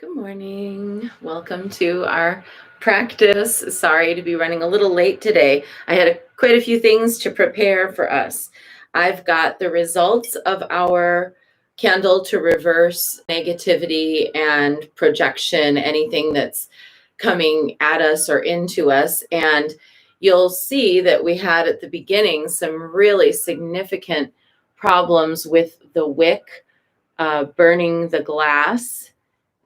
Good morning. Welcome to our practice. Sorry to be running a little late today. I had quite a few things to prepare for us. I've got the results of our candle to reverse negativity and projection, anything that's coming at us or into us. And you'll see that we had at the beginning some really significant problems with the wick burning the glass.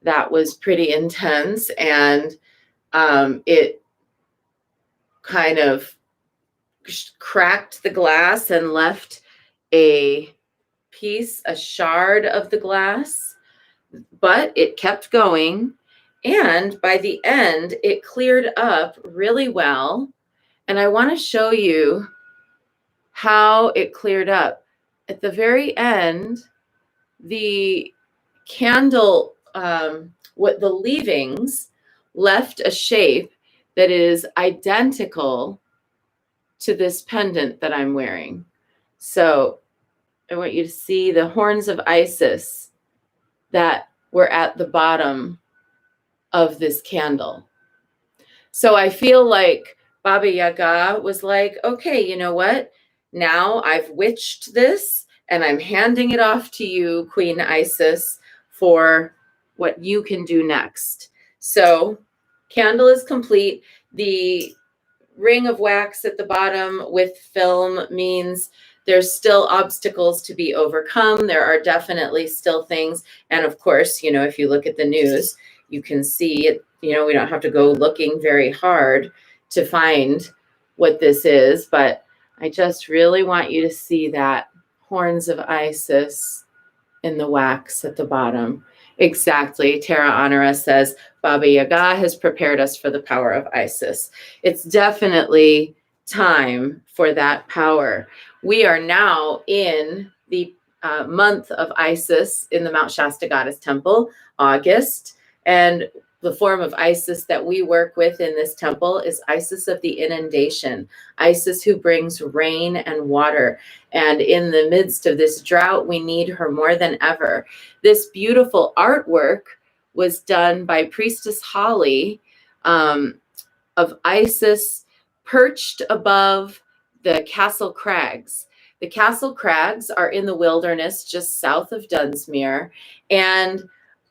That was pretty intense, and it kind of cracked the glass and left a shard of the glass, but it kept going. And by the end, it cleared up really well. And I want to show you how it cleared up. At the very end, the candle, what the leavings left a shape that is identical to this pendant that I'm wearing. So I want you to see the horns of Isis that were at the bottom of this candle. So I feel like Baba Yaga was like, okay, you know what? Now I've witched this and I'm handing it off to you, Queen Isis, for what you can do next. So candle is complete. The ring of wax at the bottom with film means there's still obstacles to be overcome. There are definitely still things. And of course, if you look at the news, you can see it. We don't have to go looking very hard to find what this is, but I just really want you to see that horns of Isis in the wax at the bottom. Exactly. Tara Honora says, Baba Yaga has prepared us for the power of Isis. It's definitely time for that power. We are now in the month of Isis in the Mount Shasta Goddess Temple, August. And the form of Isis that we work with in this temple is Isis of the inundation, Isis who brings rain and water. And in the midst of this drought, we need her more than ever. This beautiful artwork was done by Priestess Holly of Isis perched above the Castle Crags. The Castle Crags are in the wilderness just south of Dunsmuir. And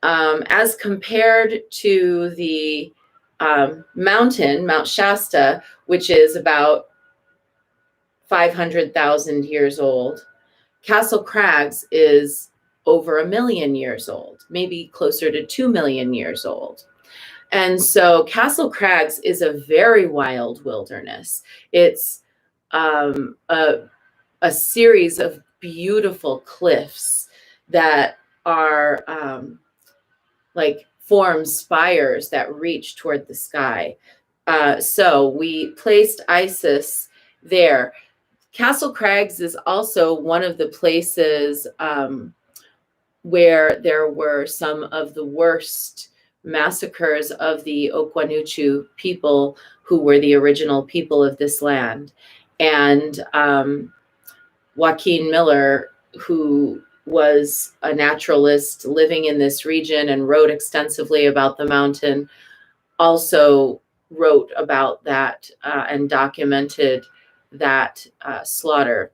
as compared to the mountain, Mount Shasta, which is about 500,000 years old, Castle Crags is over 1 million years old, maybe closer to 2 million years old. And so Castle Crags is a very wild wilderness. It's a series of beautiful cliffs that are form spires that reach toward the sky. So we placed Isis there. Castle Crags is also one of the places where there were some of the worst massacres of the Okwanuchu people, who were the original people of this land. And Joaquin Miller, who was a naturalist living in this region and wrote extensively about the mountain, also wrote about that and documented that slaughter.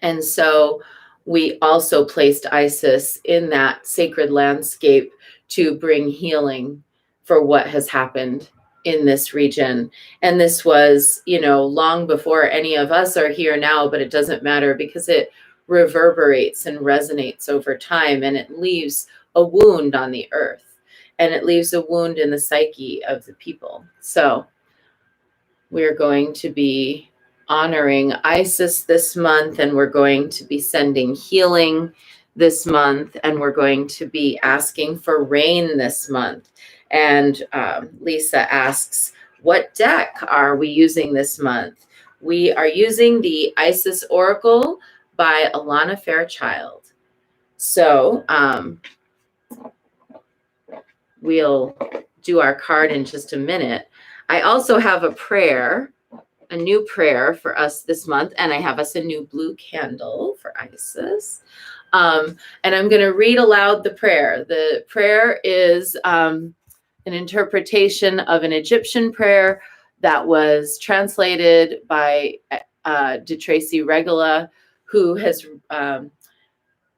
And so we also placed Isis in that sacred landscape to bring healing for what has happened in this region. And this was, long before any of us are here now, but it doesn't matter because it reverberates and resonates over time, and it leaves a wound on the earth, and it leaves a wound in the psyche of the people. So we're going to be honoring Isis this month, and we're going to be sending healing this month, and we're going to be asking for rain this month. And Lisa asks, what deck are we using this month? We are using the Isis Oracle by Alana Fairchild. So we'll do our card in just a minute. I also have a new prayer for us this month, and I have us a new blue candle for Isis. And I'm going to read aloud the prayer. The prayer is an interpretation of an Egyptian prayer that was translated by DeTracy Regula, who has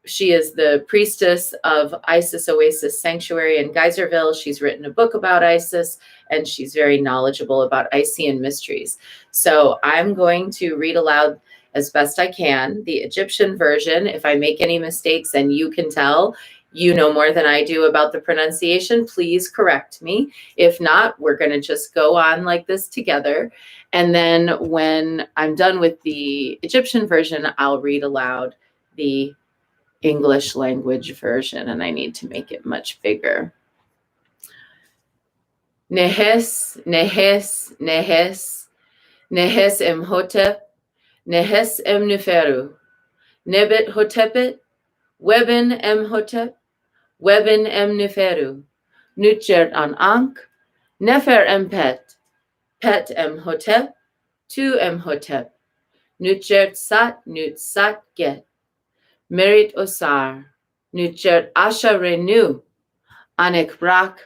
she is the priestess of Isis Oasis Sanctuary in Geyserville. She's written a book about Isis, and she's very knowledgeable about Isean mysteries. So I'm going to read aloud as best I can the Egyptian version. If I make any mistakes and you can tell, you know more than I do about the pronunciation, please correct me. If not, we're going to just go on like this together. And then when I'm done with the Egyptian version, I'll read aloud the English language version, and I need to make it much bigger. Nehes, Nehes, Nehes, Nehes Emhotep, Nehes Emneferu, Nebet Hotepet, Weben Emhotep, Weben Emneferu, Nutjert an Ankh, Nefer Empet, Pet Emhotep, Tu Emhotep, Nutjert Sat, Nut Sat Get, Merit Osar, Nutjert Asha Renu, Anek Rak,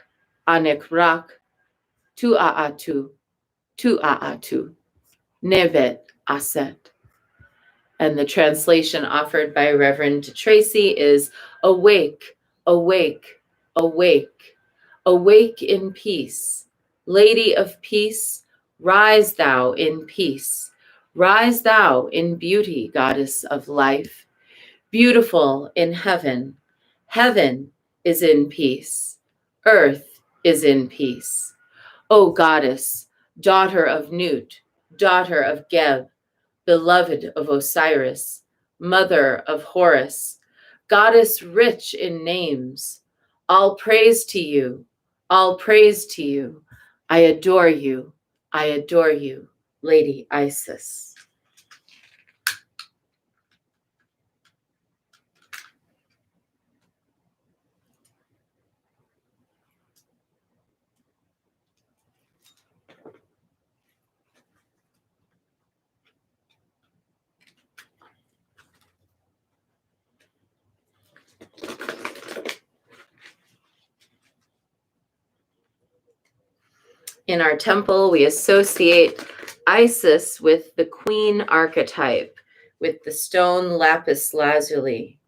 Tu Aatu, Nevet Aset. And the translation offered by Reverend Tracy is awake, awake, awake, awake in peace. Lady of peace, rise thou in peace. Rise thou in beauty, goddess of life. Beautiful in heaven. Heaven is in peace. Earth is in peace. O goddess, daughter of Nut, daughter of Geb, beloved of Osiris, mother of Horus, goddess rich in names, all praise to you, all praise to you. I adore you, Lady Isis. In our temple, we associate Isis with the queen archetype, with the stone lapis lazuli,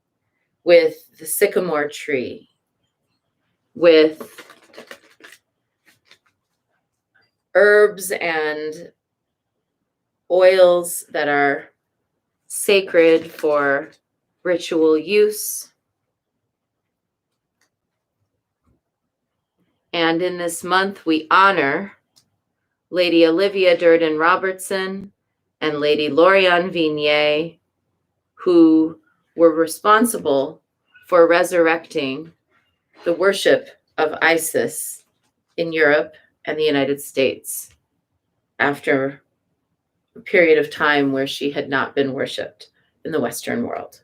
with the sycamore tree, with herbs and oils that are sacred for ritual use. And in this month, we honor Lady Olivia Durden Robertson and Lady Lorianne Vignier, who were responsible for resurrecting the worship of Isis in Europe and the United States after a period of time where she had not been worshipped in the Western world.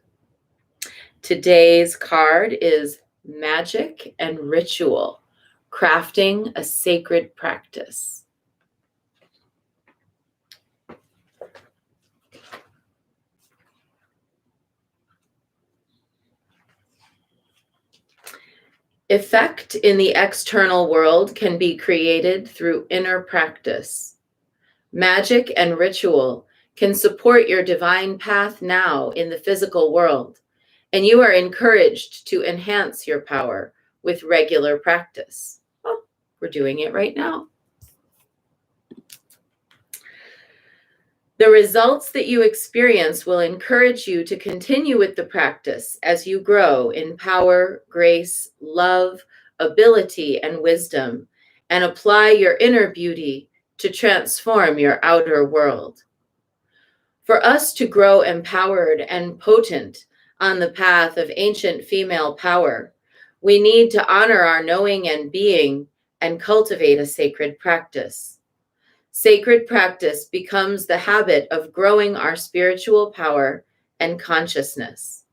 Today's card is Magic and Ritual, crafting a sacred practice. Effect in the external world can be created through inner practice. Magic and ritual can support your divine path now in the physical world, and you are encouraged to enhance your power with regular practice. Well, we're doing it right now. The results that you experience will encourage you to continue with the practice as you grow in power, grace, love, ability, and wisdom, and apply your inner beauty to transform your outer world. For us to grow empowered and potent on the path of ancient female power, we need to honor our knowing and being and cultivate a sacred practice. Sacred practice becomes the habit of growing our spiritual power and consciousness.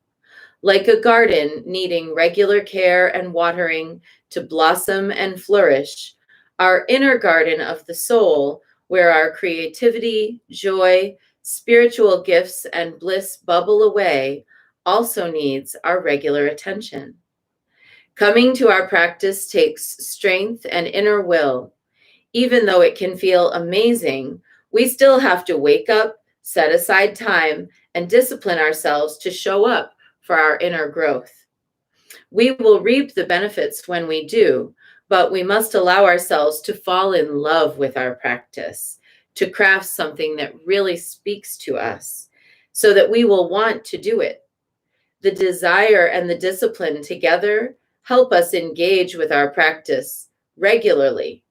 Like a garden needing regular care and watering to blossom and flourish, our inner garden of the soul, where our creativity, joy, spiritual gifts, and bliss bubble away, also needs our regular attention. Coming to our practice takes strength and inner will. Even though it can feel amazing, we still have to wake up, set aside time, and discipline ourselves to show up for our inner growth. We will reap the benefits when we do, but we must allow ourselves to fall in love with our practice, to craft something that really speaks to us, so that we will want to do it. The desire and the discipline together help us engage with our practice regularly,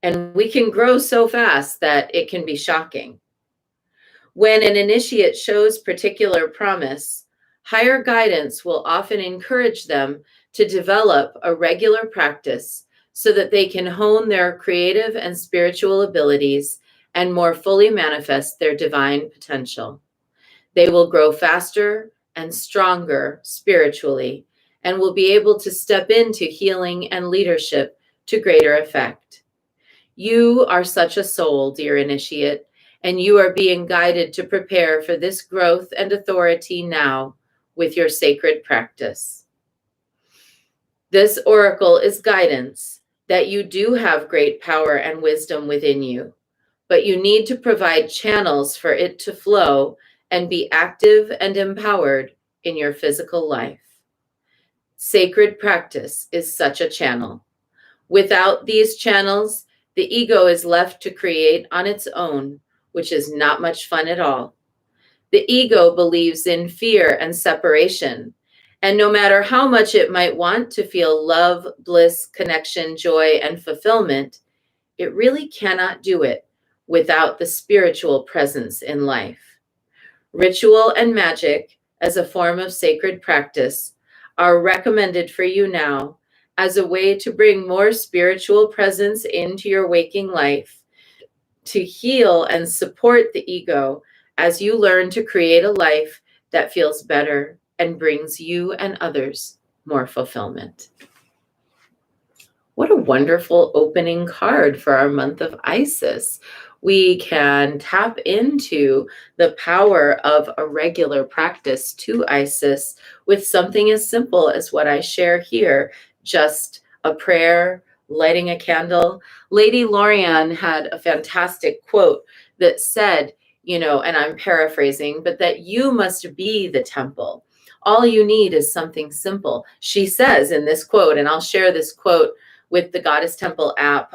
and we can grow so fast that it can be shocking. When an initiate shows particular promise, higher guidance will often encourage them to develop a regular practice so that they can hone their creative and spiritual abilities and more fully manifest their divine potential. They will grow faster and stronger spiritually and will be able to step into healing and leadership to greater effect. You are such a soul, dear initiate, and you are being guided to prepare for this growth and authority now with your sacred practice. This oracle is guidance that you do have great power and wisdom within you, but you need to provide channels for it to flow and be active and empowered in your physical life. Sacred practice is such a channel. Without these channels, the ego is left to create on its own, which is not much fun at all. The ego believes in fear and separation, and no matter how much it might want to feel love, bliss, connection, joy, and fulfillment, it really cannot do it without the spiritual presence in life. Ritual and magic, as a form of sacred practice, are recommended for you now as a way to bring more spiritual presence into your waking life, to heal and support the ego as you learn to create a life that feels better and brings you and others more fulfillment. What a wonderful opening card for our month of Isis. We can tap into the power of a regular practice to Isis with something as simple as what I share here, just a prayer, lighting a candle. Lady Lorian had a fantastic quote that said, and I'm paraphrasing, but that you must be the temple. All you need is something simple. She says in this quote, and I'll share this quote with the Goddess Temple app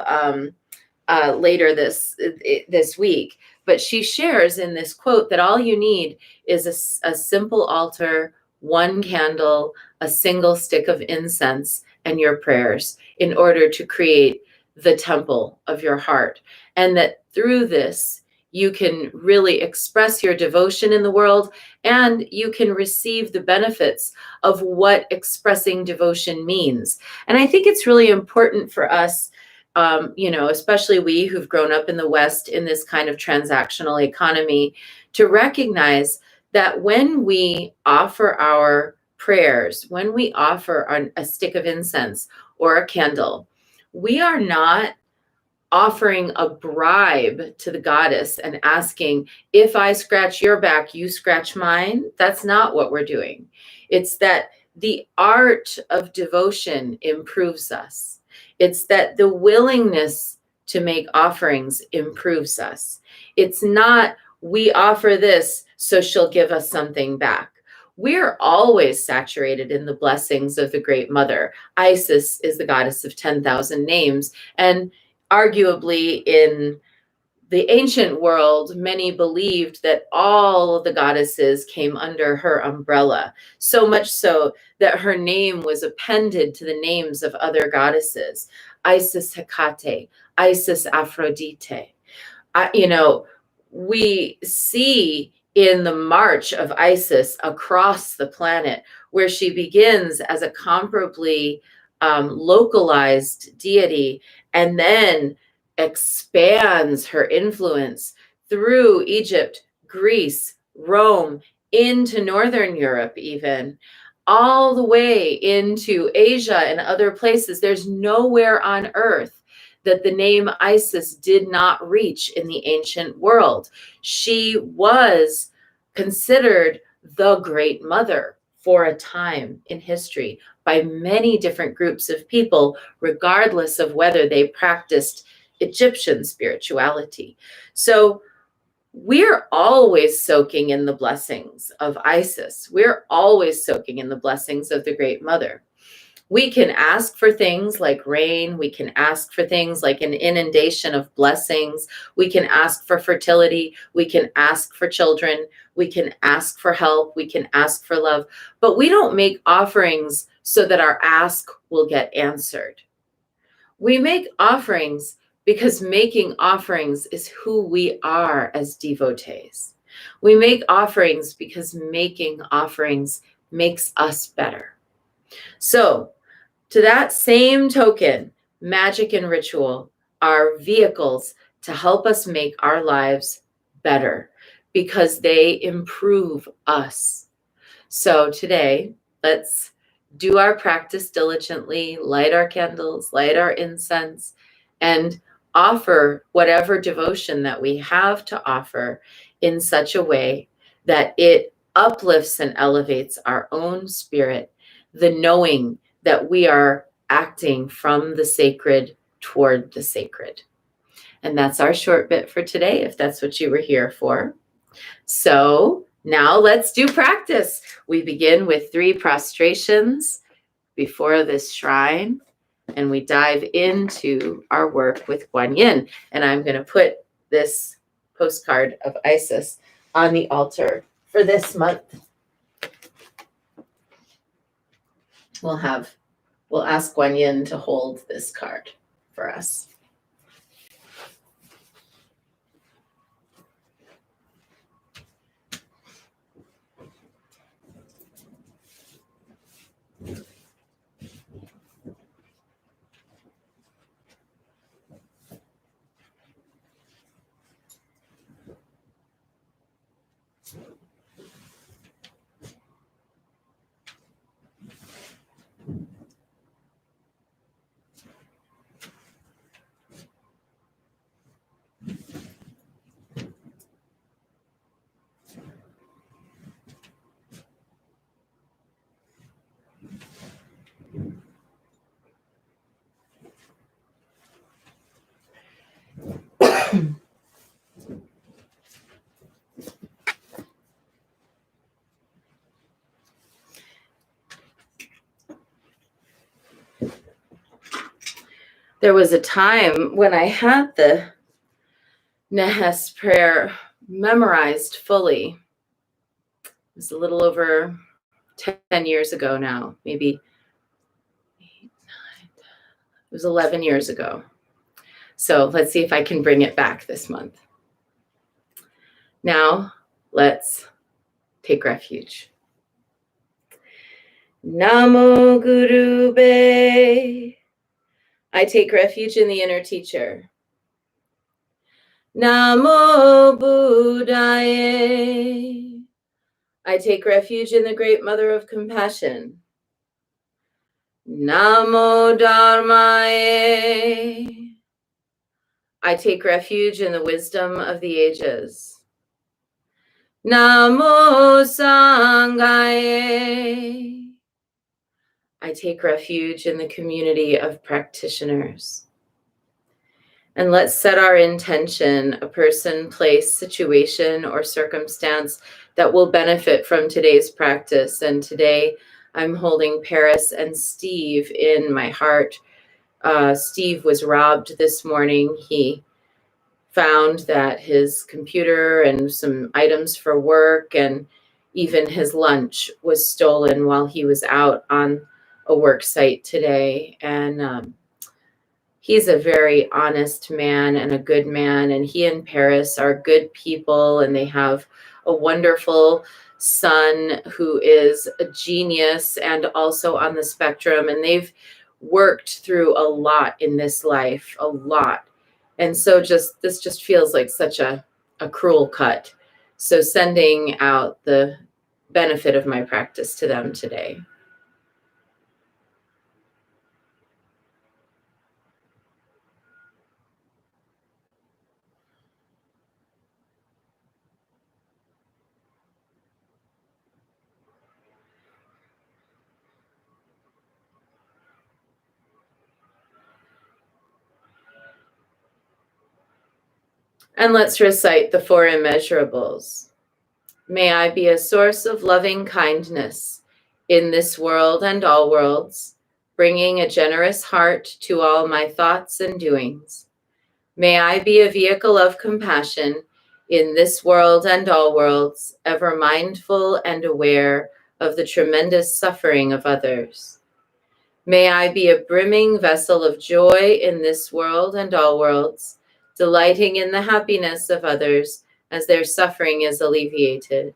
later this week. But she shares in this quote that all you need is a simple altar, one candle, a single stick of incense, and your prayers in order to create the temple of your heart. And that through this, you can really express your devotion in the world, and you can receive the benefits of what expressing devotion means. And I think it's really important for us, especially we who've grown up in the West in this kind of transactional economy, to recognize that when we offer our prayers, when we offer a stick of incense or a candle, we are not offering a bribe to the goddess and asking, if I scratch your back, you scratch mine. That's not what we're doing. It's that the art of devotion improves us. It's that the willingness to make offerings improves us. It's not, we offer this, so she'll give us something back. We're always saturated in the blessings of the Great Mother. Isis is the goddess of 10,000 names, and arguably in the ancient world, many believed that all of the goddesses came under her umbrella, so much so that her name was appended to the names of other goddesses. Isis Hecate, Isis Aphrodite. We see in the march of Isis across the planet, where she begins as a comparably localized deity and then expands her influence through Egypt, Greece, Rome, into Northern Europe even, all the way into Asia and other places. There's nowhere on earth that the name Isis did not reach in the ancient world. She was considered the Great Mother for a time in history by many different groups of people, regardless of whether they practiced Egyptian spirituality. So we're always soaking in the blessings of Isis. We're always soaking in the blessings of the Great Mother. We can ask for things like rain. We can ask for things like an inundation of blessings. We can ask for fertility. We can ask for children. We can ask for help. We can ask for love. But we don't make offerings so that our ask will get answered. We make offerings because making offerings is who we are as devotees. We make offerings because making offerings makes us better. So, to that same token, magic and ritual are vehicles to help us make our lives better because they improve us. So today, let's do our practice diligently, light our candles, light our incense, and offer whatever devotion that we have to offer in such a way that it uplifts and elevates our own spirit, the knowing that we are acting from the sacred toward the sacred. And that's our short bit for today, if that's what you were here for. So now let's do practice. We begin with 3 prostrations before this shrine, and we dive into our work with Guan Yin. And I'm going to put this postcard of Isis on the altar for this month. We'll ask Guan Yin to hold this card for us. There was a time when I had the Nehes prayer memorized fully. It was a little over 10 years ago now, maybe 8, 9, it was 11 years ago. So let's see if I can bring it back this month. Now, let's take refuge. Namo Guru Be. I take refuge in the inner teacher. Namo Buddhaye. I take refuge in the great mother of compassion. Namo Dharmaye. I take refuge in the wisdom of the ages. Namo Sanghaye. I take refuge in the community of practitioners. And let's set our intention, a person, place, situation, or circumstance that will benefit from today's practice. And today I'm holding Paris and Steve in my heart. Steve was robbed this morning. He found that his computer and some items for work and even his lunch was stolen while he was out on a work site today. And he's a very honest man and a good man. And he and Paris are good people, and they have a wonderful son who is a genius and also on the spectrum. And they've worked through a lot in this life, a lot. And so this just feels like such a cruel cut. So sending out the benefit of my practice to them today. And let's recite the four immeasurables. May I be a source of loving kindness in this world and all worlds, bringing a generous heart to all my thoughts and doings. May I be a vehicle of compassion in this world and all worlds, ever mindful and aware of the tremendous suffering of others. May I be a brimming vessel of joy in this world and all worlds, delighting in the happiness of others as their suffering is alleviated.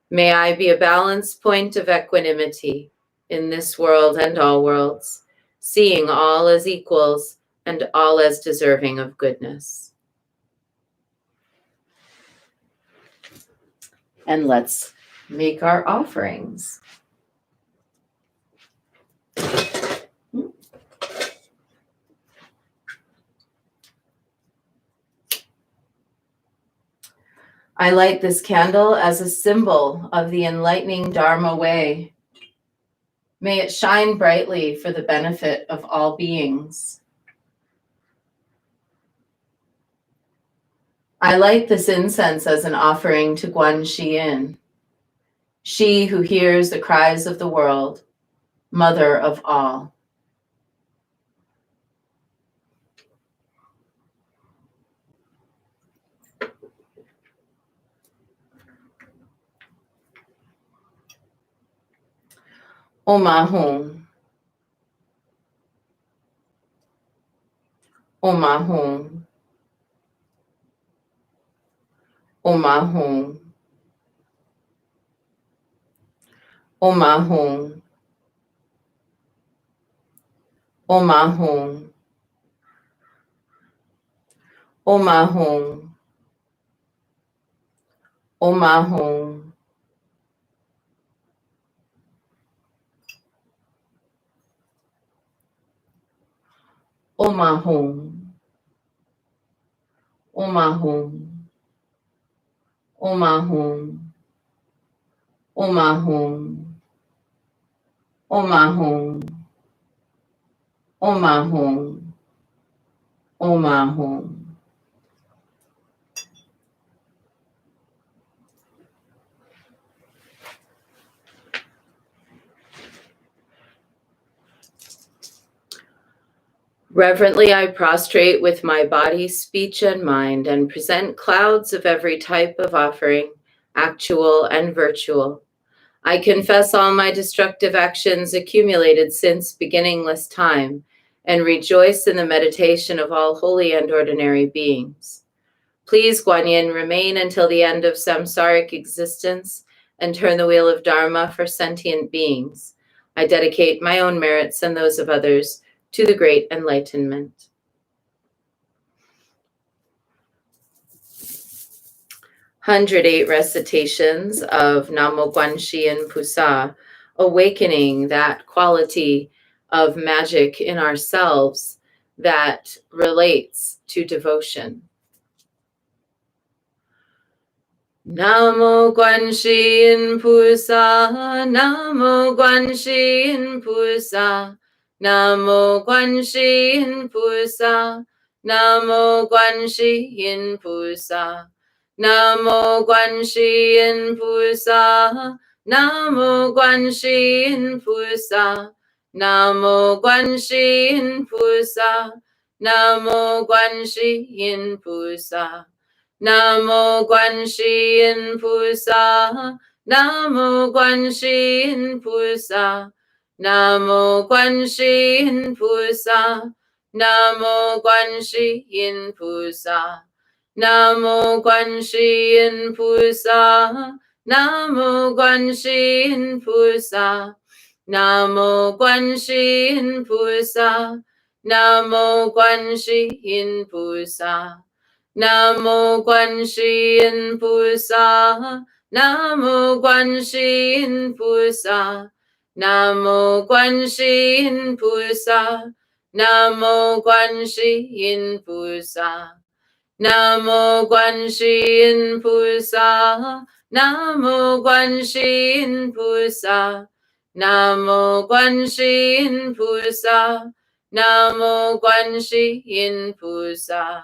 May I be a balance point of equanimity in this world and all worlds, seeing all as equals and all as deserving of goodness. And let's make our offerings. I light this candle as a symbol of the enlightening Dharma way. May it shine brightly for the benefit of all beings. I light this incense as an offering to Guan Shi Yin, she who hears the cries of the world, mother of all. Om Ahum. Om Ahum. Om Ahum. Om Ahum. Om Ahum. Om Ahum. Om Ahum. Om Ahum. Om Ahum. Om Ahum. Om Ahum. Om Ahum. Om Ahum. Om Ahum. Reverently, I prostrate with my body, speech, and mind, and present clouds of every type of offering, actual and virtual. I confess all my destructive actions accumulated since beginningless time, and rejoice in the meditation of all holy and ordinary beings. Please, Guan Yin, remain until the end of samsaric existence and turn the wheel of Dharma for sentient beings. I dedicate my own merits and those of others to the great enlightenment. "108 recitations of Namo Guan Shi Yin Pusa, awakening that quality of magic in ourselves that relates to devotion. Namo Guan Shi Yin Pusa, Namo Guan Shi Yin Pusa, Namo Guan Shi Yin Pusa, Namo Guan Shi Yin Pusa, Namo Guan Shi Yin Pusa, Namo Guan Shi Yin Pusa, Namo Guan Shi Yin Pusa, Namo Guan Shi Yin Pusa. Namo Guan Shi Yin Pusa, Namo Guan Shi Yin Pusa, Namo Guan Shi Yin Pusa, Namo Guan Shi Yin Pusa, Namo Guan Shi Yin Pusa, Namo Guan Shi Yin Pusa, Namo Guan Shi Yin Pusa, Namo Guan Shi Yin Pusa. Namo Guan Shi Yin Pusa, Namo Guan Shi Yin Pusa, Namo Guan Shi Yin Pusa, Namo Guan Shi Yin Pusa, Namo Guan Shi Yin Pusa, Namo Guan Shi Yin Pusa, Namo Guan Shi Yin Pusa, Namo Guan Shi Yin Pusa.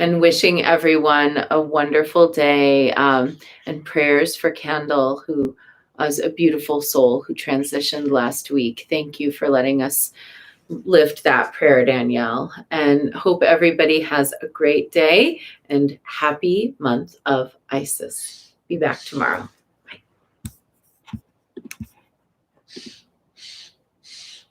And wishing everyone a wonderful day, and prayers for Kendall, who was a beautiful soul who transitioned last week. Thank you for letting us lift that prayer, Danielle, and hope everybody has a great day and happy month of Isis. Be back tomorrow.